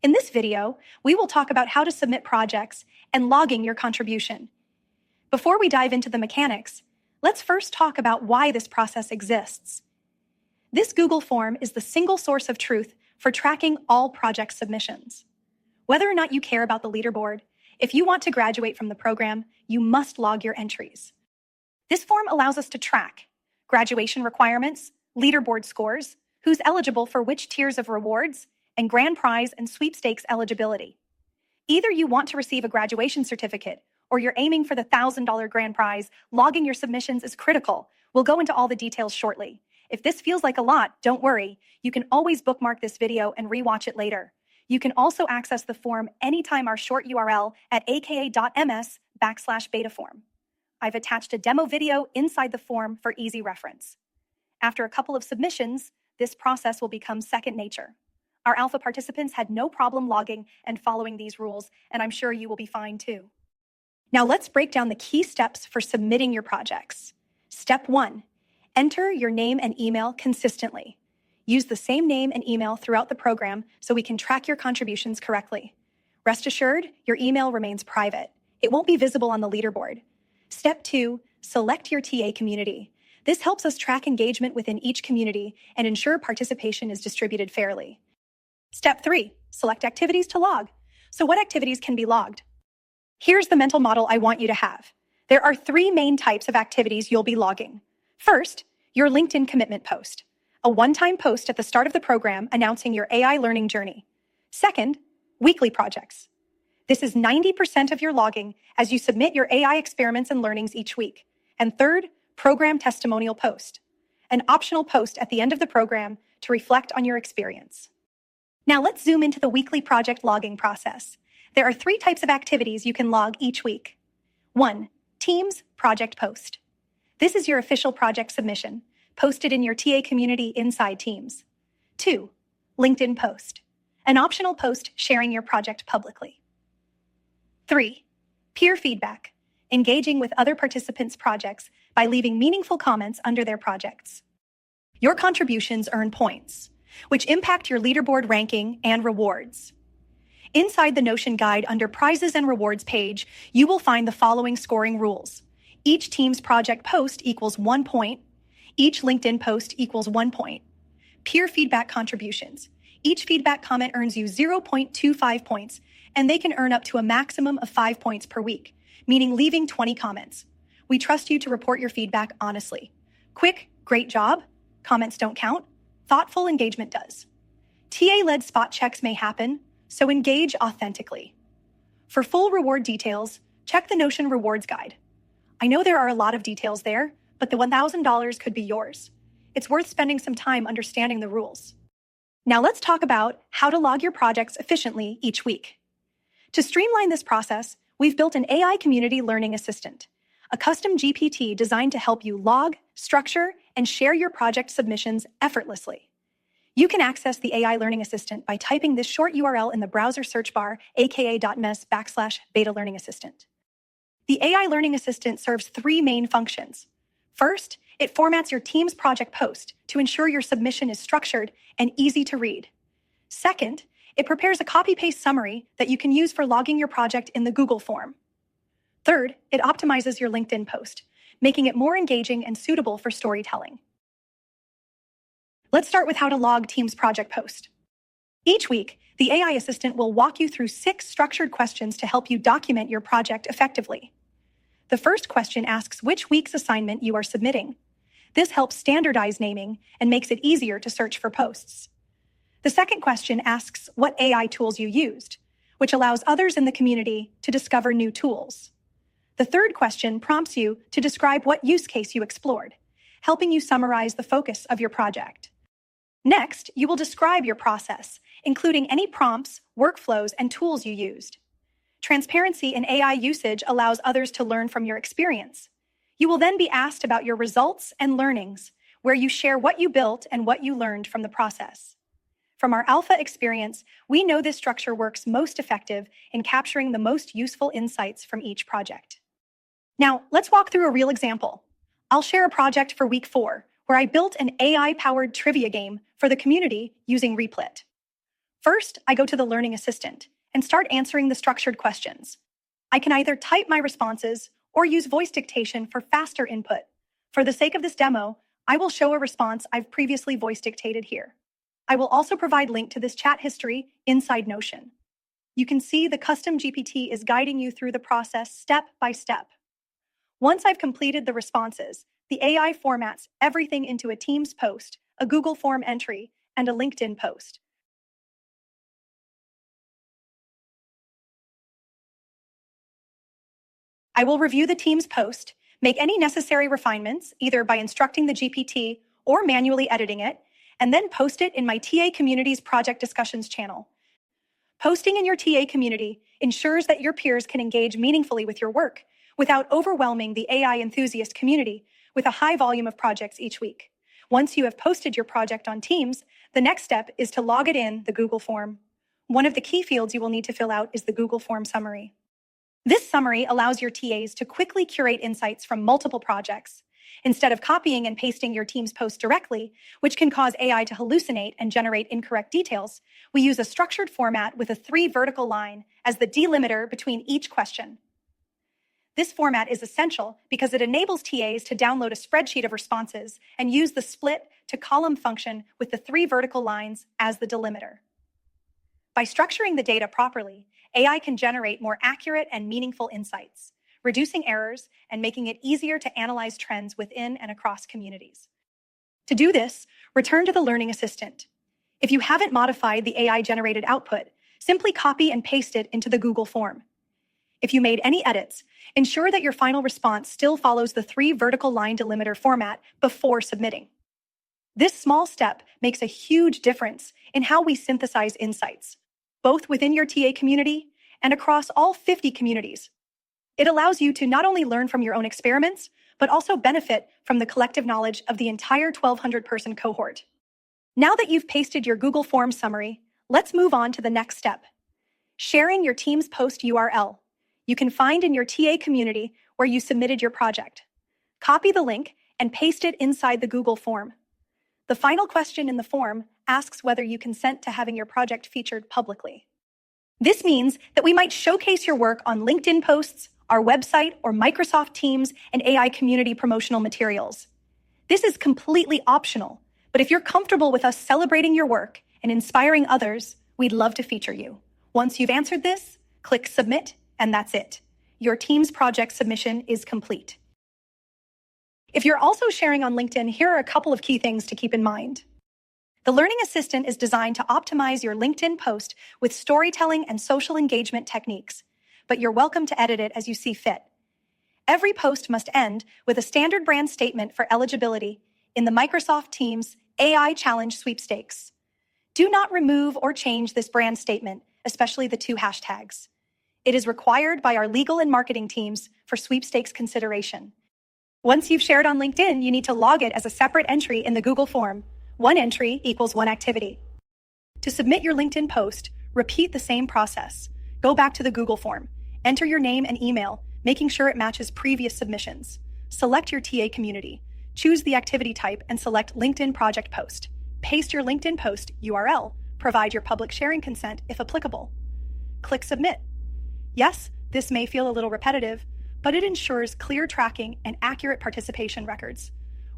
In this video, we will talk about how to submit projects and logging your contribution. Before we dive into the mechanics, let's first talk about why this process exists. This Google form is the single source of truth for tracking all project submissions. Whether or not you care about the leaderboard, if you want to graduate from the program, you must log your entries. This form allows us to track graduation requirements, leaderboard scores, who's eligible for which tiers of rewards, and grand prize and sweepstakes eligibility. Either you want to receive a graduation certificate or you're aiming for the $1,000 grand prize, logging your submissions is critical. We'll go into all the details shortly. If this feels like a lot, don't worry. You can always bookmark this video and rewatch it later. You can also access the form anytime our short URL at aka.ms/betaform. I've attached a demo video inside the form for easy reference. After a couple of submissions, this process will become second nature. Our alpha participants had no problem logging and following these rules, and I'm sure you will be fine too. Now let's break down the key steps for submitting your projects. Step 1, enter your name and email consistently. Use the same name and email throughout the program so we can track your contributions correctly. Rest assured, your email remains private. It won't be visible on the leaderboard. Step 2, select your TA community. This helps us track engagement within each community and ensure participation is distributed fairly. Step 3, select activities to log. So what activities can be logged? Here's the mental model I want you to have. There are 3 main types of activities you'll be logging. First, your LinkedIn commitment post, a one-time post at the start of the program announcing your AI learning journey. Second, weekly projects. This is 90% of your logging as you submit your AI experiments and learnings each week. And third, program testimonial post, an optional post at the end of the program to reflect on your experience. Now let's zoom into the weekly project logging process. There are 3 types of activities you can log each week. 1, Teams project post. This is your official project submission, posted in your TA community inside Teams. 2, LinkedIn post, an optional post sharing your project publicly. 3, peer feedback, engaging with other participants' projects by leaving meaningful comments under their projects. Your contributions earn points, which impact your leaderboard ranking and rewards. Inside the Notion guide under Prizes and Rewards page, you will find the following scoring rules. Each team's project post equals 1 point. Each LinkedIn post equals 1 point. Peer feedback contributions. Each feedback comment earns you 0.25 points, and they can earn up to a maximum of 5 points per week, meaning leaving 20 comments. We trust you to report your feedback honestly. Quick, great job. Comments don't count. Thoughtful engagement does. TA-led spot checks may happen, so engage authentically. For full reward details, check the Notion Rewards Guide. I know there are a lot of details there, but the $1,000 could be yours. It's worth spending some time understanding the rules. Now let's talk about how to log your projects efficiently each week. To streamline this process, we've built an AI community learning assistant, a custom GPT designed to help you log, structure, and share your project submissions effortlessly. You can access the AI Learning Assistant by typing this short URL in the browser search bar, aka.ms/beta learning assistant. The AI Learning Assistant serves 3 main functions. First, it formats your team's project post to ensure your submission is structured and easy to read. Second, it prepares a copy-paste summary that you can use for logging your project in the Google form. Third, it optimizes your LinkedIn post, making it more engaging and suitable for storytelling. Let's start with how to log Teams project post. Each week, the AI assistant will walk you through 6 structured questions to help you document your project effectively. The first question asks which week's assignment you are submitting. This helps standardize naming and makes it easier to search for posts. The second question asks what AI tools you used, which allows others in the community to discover new tools. The third question prompts you to describe what use case you explored, helping you summarize the focus of your project. Next, you will describe your process, including any prompts, workflows, and tools you used. Transparency in AI usage allows others to learn from your experience. You will then be asked about your results and learnings, where you share what you built and what you learned from the process. From our alpha experience, we know this structure works most effective in capturing the most useful insights from each project. Now, let's walk through a real example. I'll share a project for week 4, where I built an AI-powered trivia game for the community using Replit. First, I go to the Learning Assistant and start answering the structured questions. I can either type my responses or use voice dictation for faster input. For the sake of this demo, I will show a response I've previously voice dictated here. I will also provide link to this chat history inside Notion. You can see the custom GPT is guiding you through the process step by step. Once I've completed the responses, the AI formats everything into a Teams post, a Google Form entry, and a LinkedIn post. I will review the Teams post, make any necessary refinements, either by instructing the GPT or manually editing it, and then post it in my TA Community's project discussions channel. Posting in your TA community ensures that your peers can engage meaningfully with your work without overwhelming the AI enthusiast community with a high volume of projects each week. Once you have posted your project on Teams, the next step is to log it in the Google form. One of the key fields you will need to fill out is the Google Form summary. This summary allows your TAs to quickly curate insights from multiple projects. Instead of copying and pasting your Teams post directly, which can cause AI to hallucinate and generate incorrect details, we use a structured format with a 3 vertical line as the delimiter between each question. This format is essential because it enables TAs to download a spreadsheet of responses and use the split to column function with the 3 vertical lines as the delimiter. By structuring the data properly, AI can generate more accurate and meaningful insights, reducing errors and making it easier to analyze trends within and across communities. To do this, return to the Learning Assistant. If you haven't modified the AI-generated output, simply copy and paste it into the Google form. If you made any edits, ensure that your final response still follows the 3 vertical line delimiter format before submitting. This small step makes a huge difference in how we synthesize insights, both within your TA community and across all 50 communities. It allows you to not only learn from your own experiments, but also benefit from the collective knowledge of the entire 1,200-person cohort. Now that you've pasted your Google Form summary, let's move on to the next step. Sharing your Teams post URL. You can find in your TA community where you submitted your project. Copy the link and paste it inside the Google form. The final question in the form asks whether you consent to having your project featured publicly. This means that we might showcase your work on LinkedIn posts, our website, or Microsoft Teams and AI community promotional materials. This is completely optional, but if you're comfortable with us celebrating your work and inspiring others, we'd love to feature you. Once you've answered this, click Submit, and that's it. Your Teams project submission is complete. If you're also sharing on LinkedIn, here are a couple of key things to keep in mind. The Learning Assistant is designed to optimize your LinkedIn post with storytelling and social engagement techniques, but you're welcome to edit it as you see fit. Every post must end with a standard brand statement for eligibility in the Microsoft Teams AI Challenge sweepstakes. Do not remove or change this brand statement, especially the 2 hashtags. It is required by our legal and marketing teams for sweepstakes consideration. Once you've shared on LinkedIn, you need to log it as a separate entry in the Google form. 1 entry equals 1 activity. To submit your LinkedIn post, repeat the same process. Go back to the Google form. Enter your name and email, making sure it matches previous submissions. Select your TA community. Choose the activity type and select LinkedIn project post. Paste your LinkedIn post URL. Provide your public sharing consent if applicable. Click Submit. Yes, this may feel a little repetitive, but it ensures clear tracking and accurate participation records.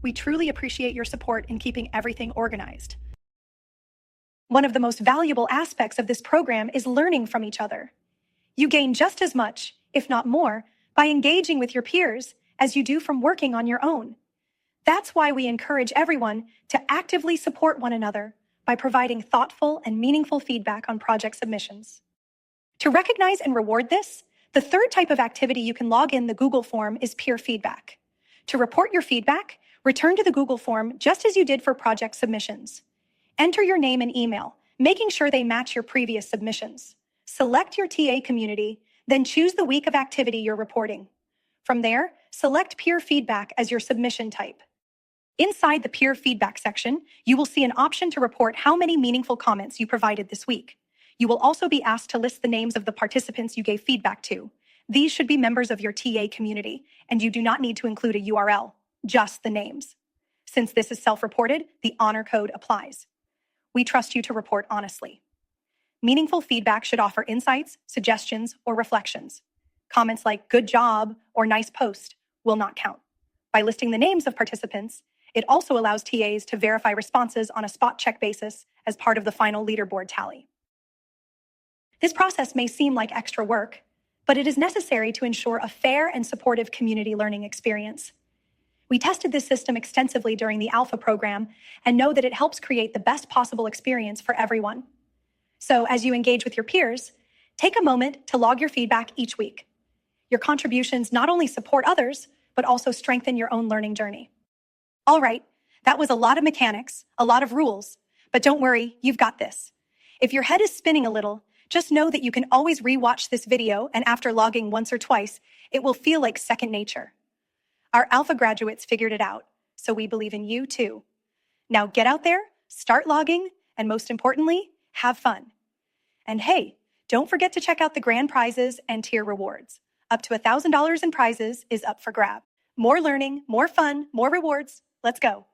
We truly appreciate your support in keeping everything organized. One of the most valuable aspects of this program is learning from each other. You gain just as much, if not more, by engaging with your peers as you do from working on your own. That's why we encourage everyone to actively support one another by providing thoughtful and meaningful feedback on project submissions. To recognize and reward this, the third type of activity you can log in the Google form is peer feedback. To report your feedback, return to the Google form just as you did for project submissions. Enter your name and email, making sure they match your previous submissions. Select your TA community, then choose the week of activity you're reporting. From there, select peer feedback as your submission type. Inside the peer feedback section, you will see an option to report how many meaningful comments you provided this week. You will also be asked to list the names of the participants you gave feedback to. These should be members of your TA community, and you do not need to include a URL, just the names. Since this is self-reported, the honor code applies. We trust you to report honestly. Meaningful feedback should offer insights, suggestions, or reflections. Comments like good job or nice post will not count. By listing the names of participants, it also allows TAs to verify responses on a spot check basis as part of the final leaderboard tally. This process may seem like extra work, but it is necessary to ensure a fair and supportive community learning experience. We tested this system extensively during the Alpha program and know that it helps create the best possible experience for everyone. So as you engage with your peers, take a moment to log your feedback each week. Your contributions not only support others, but also strengthen your own learning journey. All right, that was a lot of mechanics, a lot of rules, but don't worry, you've got this. If your head is spinning a little, just know that you can always rewatch this video, and after logging once or twice, it will feel like second nature. Our Alpha graduates figured it out, so we believe in you too. Now get out there, start logging, and most importantly, have fun. And hey, don't forget to check out the grand prizes and tier rewards. Up to $1,000 in prizes is up for grab. More learning, more fun, more rewards. Let's go.